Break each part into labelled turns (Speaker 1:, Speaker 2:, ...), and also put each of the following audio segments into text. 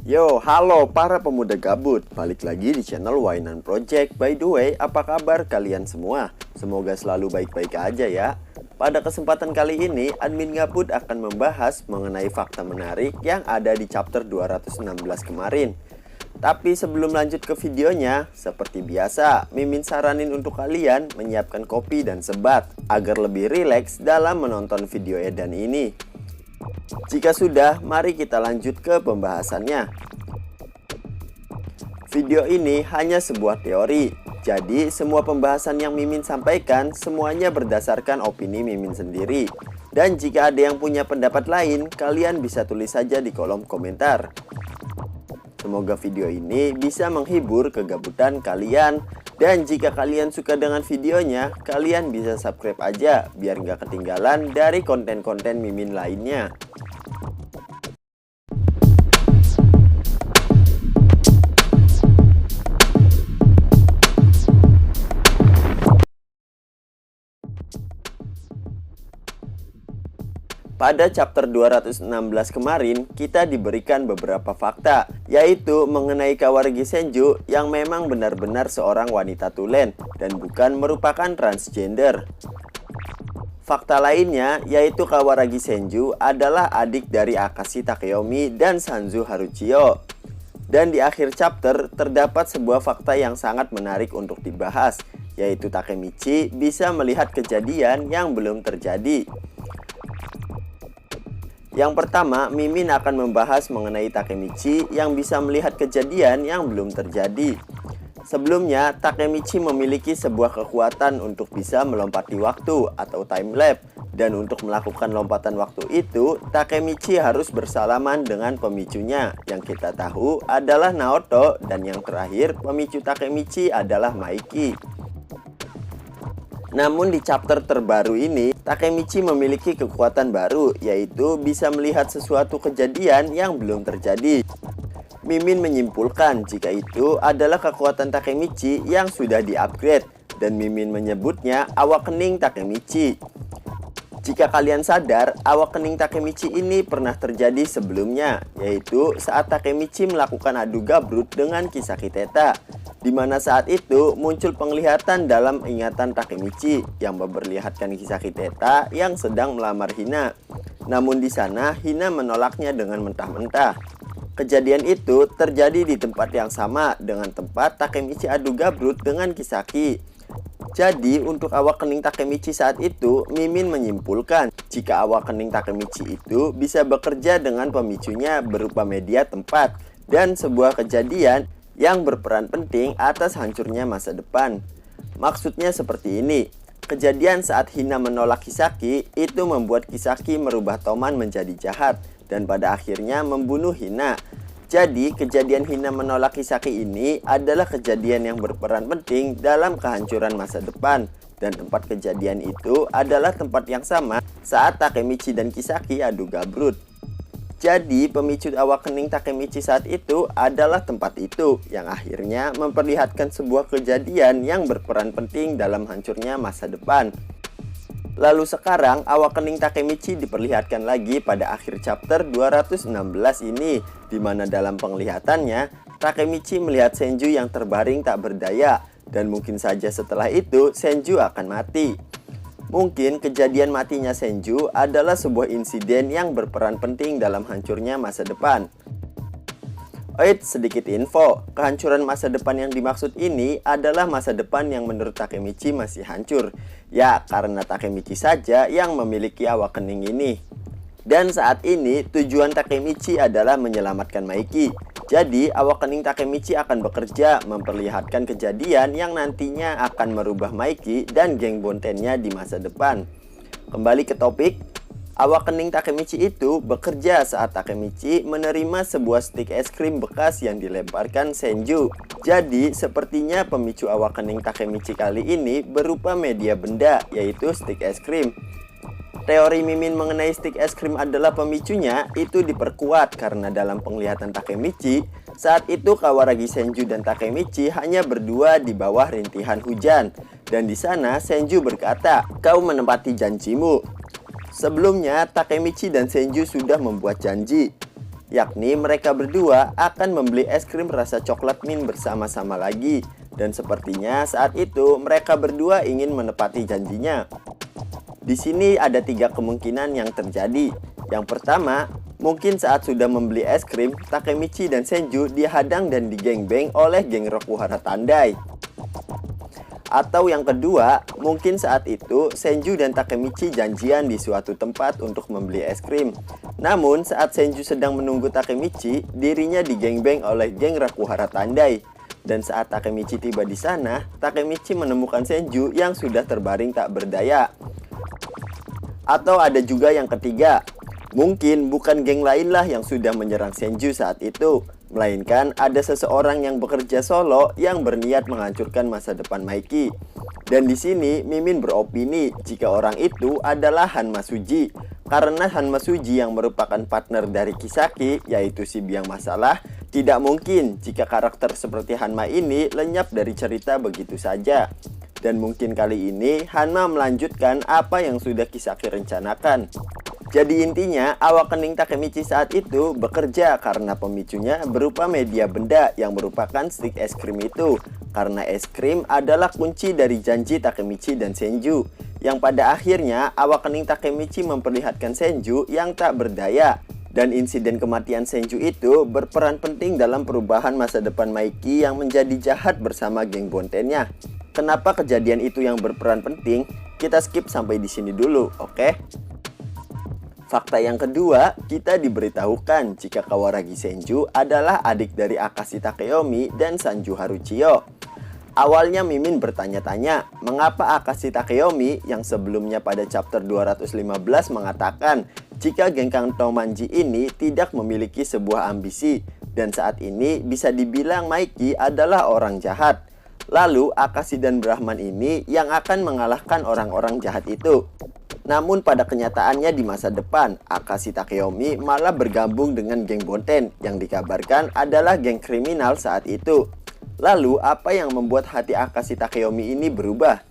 Speaker 1: Yo, halo para pemuda gabut. Balik lagi di channel Wainan Project. By the way, apa kabar kalian semua? Semoga selalu baik-baik aja ya. Pada kesempatan kali ini, admin gabut akan membahas mengenai fakta menarik yang ada di chapter 216 kemarin. Tapi sebelum lanjut ke videonya, seperti biasa, Mimin saranin untuk kalian menyiapkan kopi dan sebat agar lebih rileks dalam menonton video edan ini. Jika sudah, mari kita lanjut ke pembahasannya. Video ini hanya sebuah teori, jadi semua pembahasan yang Mimin sampaikan semuanya berdasarkan opini Mimin sendiri. Dan jika ada yang punya pendapat lain, kalian bisa tulis saja di kolom komentar. Semoga video ini bisa menghibur kegabutan kalian. Dan jika kalian suka dengan videonya, kalian bisa subscribe aja biar nggak ketinggalan dari konten-konten Mimin lainnya. Pada chapter 216 kemarin, kita diberikan beberapa fakta, yaitu mengenai Kawaragi Senju yang memang benar-benar seorang wanita tulen dan bukan merupakan transgender. Fakta lainnya yaitu Kawaragi Senju adalah adik dari Akashi Takeyomi dan Sanzu Haruchiyo. Dan di akhir chapter terdapat sebuah fakta yang sangat menarik untuk dibahas, yaitu Takemichi bisa melihat kejadian yang belum terjadi. Yang pertama, Mimin akan membahas mengenai Takemichi yang bisa melihat kejadian yang belum terjadi. Sebelumnya, Takemichi memiliki sebuah kekuatan untuk bisa melompati waktu atau time lapse. Dan untuk melakukan lompatan waktu itu, Takemichi harus bersalaman dengan pemicunya, yang kita tahu adalah Naoto, dan yang terakhir pemicu Takemichi adalah Maiki. Namun di chapter terbaru ini, Takemichi memiliki kekuatan baru, yaitu bisa melihat sesuatu kejadian yang belum terjadi. Mimin menyimpulkan jika itu adalah kekuatan Takemichi yang sudah di-upgrade, dan Mimin menyebutnya awakening Takemichi. Jika kalian sadar, awakening Takemichi ini pernah terjadi sebelumnya, yaitu saat Takemichi melakukan adu gabrut dengan Kisaki Teta, di mana saat itu muncul penglihatan dalam ingatan Takemichi yang memperlihatkan Kisaki Teta yang sedang melamar Hina. Namun di sana Hina menolaknya dengan mentah-mentah. Kejadian itu terjadi di tempat yang sama dengan tempat Takemichi adu gabrut dengan Kisaki. Jadi untuk awakening Takemichi saat itu, Mimin menyimpulkan jika awakening Takemichi itu bisa bekerja dengan pemicunya berupa media tempat dan sebuah kejadian yang berperan penting atas hancurnya masa depan. Maksudnya seperti ini. Kejadian saat Hina menolak Kisaki itu membuat Kisaki merubah Toman menjadi jahat dan pada akhirnya membunuh Hina. Jadi kejadian Hina menolak Kisaki ini adalah kejadian yang berperan penting dalam kehancuran masa depan. Dan tempat kejadian itu adalah tempat yang sama saat Takemichi dan Kisaki adu gabrut. Jadi pemicu awakening Takemichi saat itu adalah tempat itu yang akhirnya memperlihatkan sebuah kejadian yang berperan penting dalam hancurnya masa depan. Lalu sekarang awakening Takemichi diperlihatkan lagi pada akhir chapter 216 ini, di mana dalam penglihatannya Takemichi melihat Senju yang terbaring tak berdaya dan mungkin saja setelah itu Senju akan mati. Mungkin kejadian matinya Senju adalah sebuah insiden yang berperan penting dalam hancurnya masa depan. Sedikit info, kehancuran masa depan yang dimaksud ini adalah masa depan yang menurut Takemichi masih hancur. Ya, karena Takemichi saja yang memiliki awakening ini. Dan saat ini tujuan Takemichi adalah menyelamatkan Maiki. Jadi awakening Takemichi akan bekerja memperlihatkan kejadian yang nantinya akan merubah Maiki dan geng bontennya di masa depan. Kembali ke topik, awakening Takemichi itu bekerja saat Takemichi menerima sebuah stik es krim bekas yang dilemparkan Senju. Jadi sepertinya pemicu awakening Takemichi kali ini berupa media benda, yaitu stik es krim. Teori Mimin mengenai stik es krim adalah pemicunya itu diperkuat karena dalam penglihatan Takemichi, saat itu Kawaragi Senju dan Takemichi hanya berdua di bawah rintihan hujan. Dan di sana Senju berkata, "Kau menepati janjimu." Sebelumnya Takemichi dan Senju sudah membuat janji, yakni mereka berdua akan membeli es krim rasa coklat mint bersama-sama lagi. Dan sepertinya saat itu mereka berdua ingin menepati janjinya. Di sini ada 3 kemungkinan yang terjadi. Yang pertama, mungkin saat sudah membeli es krim, Takemichi dan Senju dihadang dan digengbeng oleh geng Rokuhara Tandai. Atau yang kedua, mungkin saat itu Senju dan Takemichi janjian di suatu tempat untuk membeli es krim. Namun saat Senju sedang menunggu Takemichi, dirinya digengbeng oleh geng Rokuhara Tandai. Dan saat Takemichi tiba di sana, Takemichi menemukan Senju yang sudah terbaring tak berdaya. Atau ada juga yang ketiga, mungkin bukan geng lainlah yang sudah menyerang Senju saat itu, melainkan ada seseorang yang bekerja solo yang berniat menghancurkan masa depan Maiki. Dan di sini Mimin beropini jika orang itu adalah Hanma Suji, karena Hanma Suji yang merupakan partner dari Kisaki, yaitu si biang masalah, tidak mungkin jika karakter seperti Hanma ini lenyap dari cerita begitu saja. Dan mungkin kali ini Hanma melanjutkan apa yang sudah Kisaki rencanakan. Jadi intinya awakening Takemichi saat itu bekerja karena pemicunya berupa media benda yang merupakan stik es krim itu. Karena es krim adalah kunci dari janji Takemichi dan Senju, yang pada akhirnya awakening Takemichi memperlihatkan Senju yang tak berdaya. Dan insiden kematian Senju itu berperan penting dalam perubahan masa depan Maiki yang menjadi jahat bersama geng Bontennya. Kenapa kejadian itu yang berperan penting? Kita skip sampai di sini dulu, oke? Fakta yang kedua, kita diberitahukan jika Kawaragi Senju adalah adik dari Akashi Takeyomi dan Sanju Haruchiyo. Awalnya Mimin bertanya-tanya, mengapa Akashi Takeyomi yang sebelumnya pada chapter 215 mengatakan jika geng Kanto Manji ini tidak memiliki sebuah ambisi, dan saat ini bisa dibilang Maiki adalah orang jahat. Lalu Akashi dan Brahman ini yang akan mengalahkan orang-orang jahat itu. Namun pada kenyataannya di masa depan, Akashi Takeyomi malah bergabung dengan geng Bonten yang dikabarkan adalah geng kriminal saat itu. Lalu apa yang membuat hati Akashi Takeyomi ini berubah?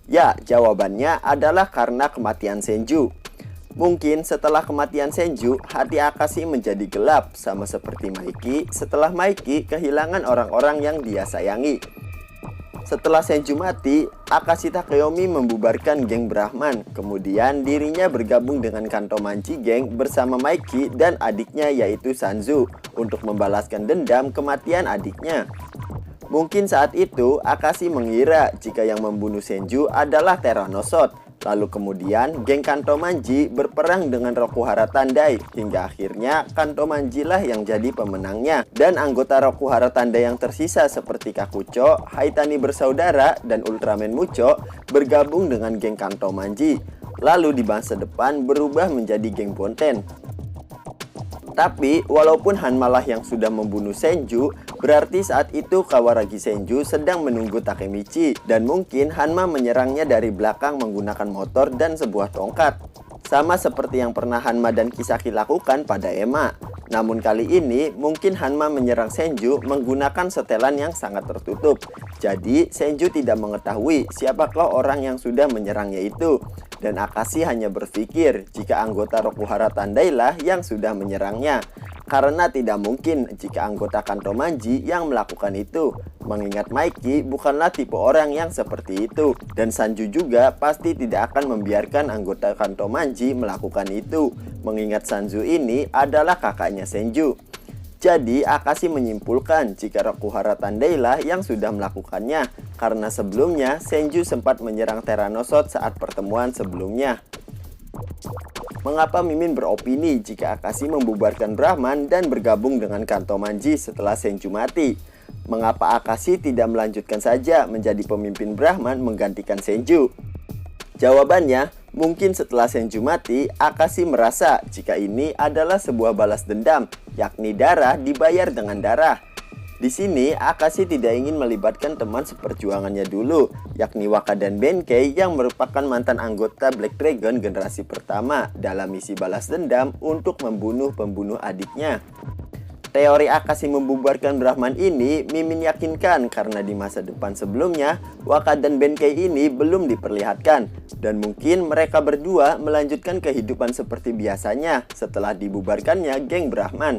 Speaker 1: Ya, jawabannya adalah karena kematian Senju. Mungkin setelah kematian Senju, hati Akashi menjadi gelap sama seperti Maiki setelah Maiki kehilangan orang-orang yang dia sayangi. Setelah Senju mati, Akashi Takeyomi membubarkan geng Brahman. Kemudian dirinya bergabung dengan Kanto Manji Geng bersama Maiki dan adiknya yaitu Sanzu untuk membalaskan dendam kematian adiknya. Mungkin saat itu Akashi mengira jika yang membunuh Senju adalah Terranosot. Lalu kemudian geng Kanto Manji berperang dengan Rokuhara Tandai hingga akhirnya Kanto Manji lah yang jadi pemenangnya. Dan anggota Rokuhara Tandai yang tersisa seperti Kakucho, Haitani bersaudara, dan Ultraman Mucho bergabung dengan geng Kanto Manji. Lalu di masa depan berubah menjadi geng Bonten. Tapi walaupun Hanma lah yang sudah membunuh Senju, berarti saat itu Kawaragi Senju sedang menunggu Takemichi, dan mungkin Hanma menyerangnya dari belakang menggunakan motor dan sebuah tongkat. Sama seperti yang pernah Hanma dan Kisaki lakukan pada Ema. Namun kali ini mungkin Hanma menyerang Senju menggunakan setelan yang sangat tertutup. Jadi Senju tidak mengetahui siapakah orang yang sudah menyerangnya itu. Dan Akashi hanya berpikir jika anggota Rokuhara Tandai lah yang sudah menyerangnya. Karena tidak mungkin jika anggota Kanto Manji yang melakukan itu. Mengingat Maiki bukanlah tipe orang yang seperti itu. Dan Sanju juga pasti tidak akan membiarkan anggota Kanto Manji melakukan itu. Mengingat Sanju ini adalah kakaknya Senju. Jadi Akashi menyimpulkan jika Rokuhara Tandai lah yang sudah melakukannya. Karena sebelumnya Senju sempat menyerang Terranosot saat pertemuan sebelumnya. Mengapa Mimin beropini jika Akashi membubarkan Brahman dan bergabung dengan Kanto Manji setelah Senju mati? Mengapa Akashi tidak melanjutkan saja menjadi pemimpin Brahman menggantikan Senju? Jawabannya, mungkin setelah Senju mati, Akashi merasa jika ini adalah sebuah balas dendam, yakni darah dibayar dengan darah. Di sini, Akashi tidak ingin melibatkan teman seperjuangannya dulu, yakni Waka dan Benkei yang merupakan mantan anggota Black Dragon generasi pertama dalam misi balas dendam untuk membunuh pembunuh adiknya. Teori Akashi membubarkan Brahman ini Mimin yakinkan karena di masa depan sebelumnya Waka dan Benkei ini belum diperlihatkan, dan mungkin mereka berdua melanjutkan kehidupan seperti biasanya setelah dibubarkannya geng Brahman.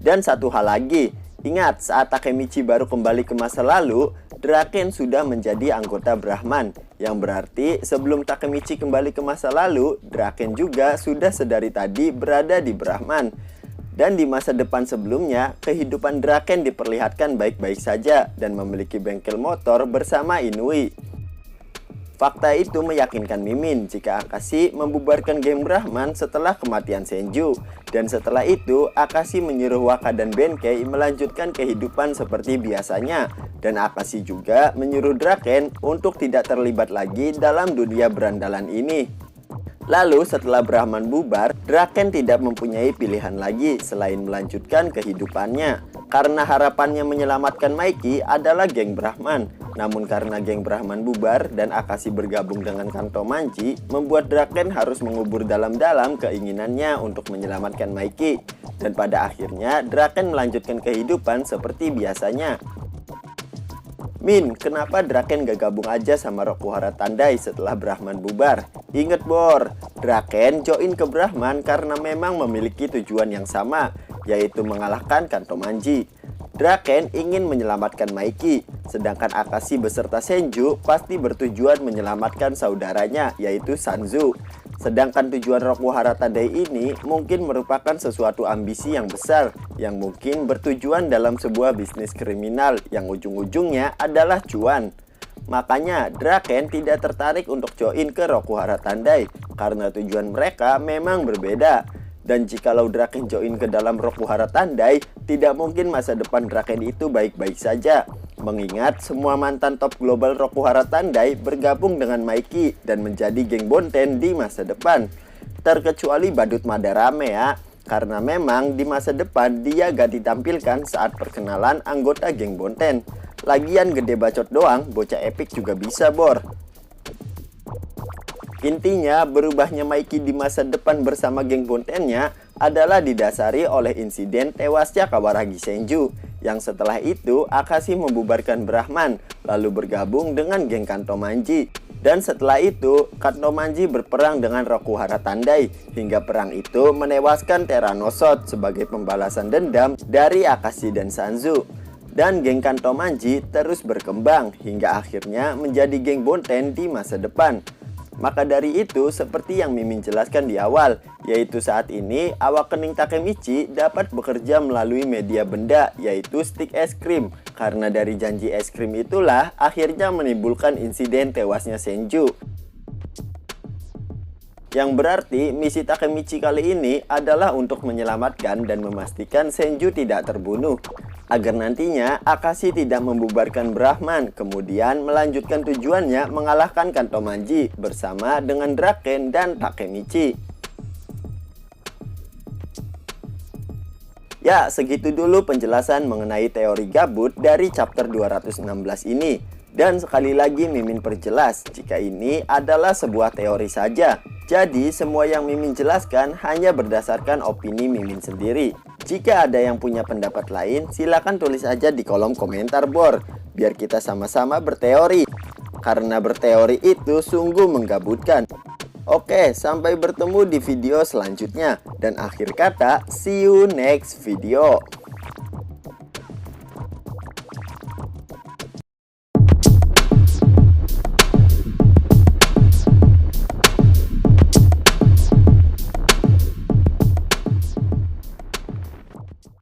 Speaker 1: Dan satu hal lagi, ingat saat Takemichi baru kembali ke masa lalu, Draken sudah menjadi anggota Brahman. Yang berarti sebelum Takemichi kembali ke masa lalu, Draken juga sudah sedari tadi berada di Brahman. Dan di masa depan sebelumnya, kehidupan Draken diperlihatkan baik-baik saja dan memiliki bengkel motor bersama Inui. Fakta itu meyakinkan Mimin jika Akashi membubarkan geng Brahman setelah kematian Senju. Dan setelah itu, Akashi menyuruh Waka dan Benkei melanjutkan kehidupan seperti biasanya. Dan Akashi juga menyuruh Draken untuk tidak terlibat lagi dalam dunia berandalan ini. Lalu setelah Brahman bubar, Draken tidak mempunyai pilihan lagi selain melanjutkan kehidupannya. Karena harapannya menyelamatkan Mikey adalah geng Brahman. Namun karena geng Brahman bubar dan Akashi bergabung dengan Kanto Manji, membuat Draken harus mengubur dalam-dalam keinginannya untuk menyelamatkan Mikey. Dan pada akhirnya Draken melanjutkan kehidupan seperti biasanya. Min, kenapa Draken gak gabung aja sama Rokuhara Tandai setelah Brahman bubar? Ingat Bor, Draken join ke Brahman karena memang memiliki tujuan yang sama, yaitu mengalahkan Kanto Manji. Draken ingin menyelamatkan Mikey, sedangkan Akashi beserta Senju pasti bertujuan menyelamatkan saudaranya, yaitu Sanzu. Sedangkan tujuan Rokuhara Tandai ini mungkin merupakan sesuatu ambisi yang besar, yang mungkin bertujuan dalam sebuah bisnis kriminal yang ujung-ujungnya adalah cuan. Makanya Draken tidak tertarik untuk join ke Rokuhara Tandai, karena tujuan mereka memang berbeda. Dan jikalau Draken join ke dalam Rokuhara Tandai, tidak mungkin masa depan Draken itu baik-baik saja. Mengingat semua mantan top global Rokuhara Tandai bergabung dengan Mikey dan menjadi geng Bonten di masa depan. Terkecuali Badut Madarame ya, karena memang di masa depan dia gak ditampilkan saat perkenalan anggota geng Bonten. Lagian gede bacot doang, bocah epic juga bisa Bor. Intinya, berubahnya Mikey di masa depan bersama geng Bontennya adalah didasari oleh insiden tewasnya Kawaragi Senju. Yang setelah itu, Akashi membubarkan Brahman, lalu bergabung dengan geng Kanto Manji. Dan setelah itu, Kanto Manji berperang dengan Rokuhara Tandai, hingga perang itu menewaskan Terranosot sebagai pembalasan dendam dari Akashi dan Sanzu. Dan geng Kanto Manji terus berkembang, hingga akhirnya menjadi geng Bonten di masa depan. Maka dari itu, seperti yang Mimin jelaskan di awal, yaitu saat ini Awakening Takemichi dapat bekerja melalui media benda, yaitu stick es krim. Karena dari janji es krim itulah akhirnya menimbulkan insiden tewasnya Senju. Yang berarti misi Takemichi kali ini adalah untuk menyelamatkan dan memastikan Senju tidak terbunuh, agar nantinya Akashi tidak membubarkan Brahman, kemudian melanjutkan tujuannya mengalahkan Kanto Manji bersama dengan Draken dan Takemichi. Ya, segitu dulu penjelasan mengenai teori gabut dari chapter 216 ini. Dan sekali lagi Mimin perjelas, jika ini adalah sebuah teori saja. Jadi semua yang Mimin jelaskan hanya berdasarkan opini Mimin sendiri. Jika ada yang punya pendapat lain, silakan tulis aja di kolom komentar Bor, biar kita sama-sama berteori. Karena berteori itu sungguh menggabutkan. Oke, sampai bertemu di video selanjutnya. Dan akhir kata, see you next video.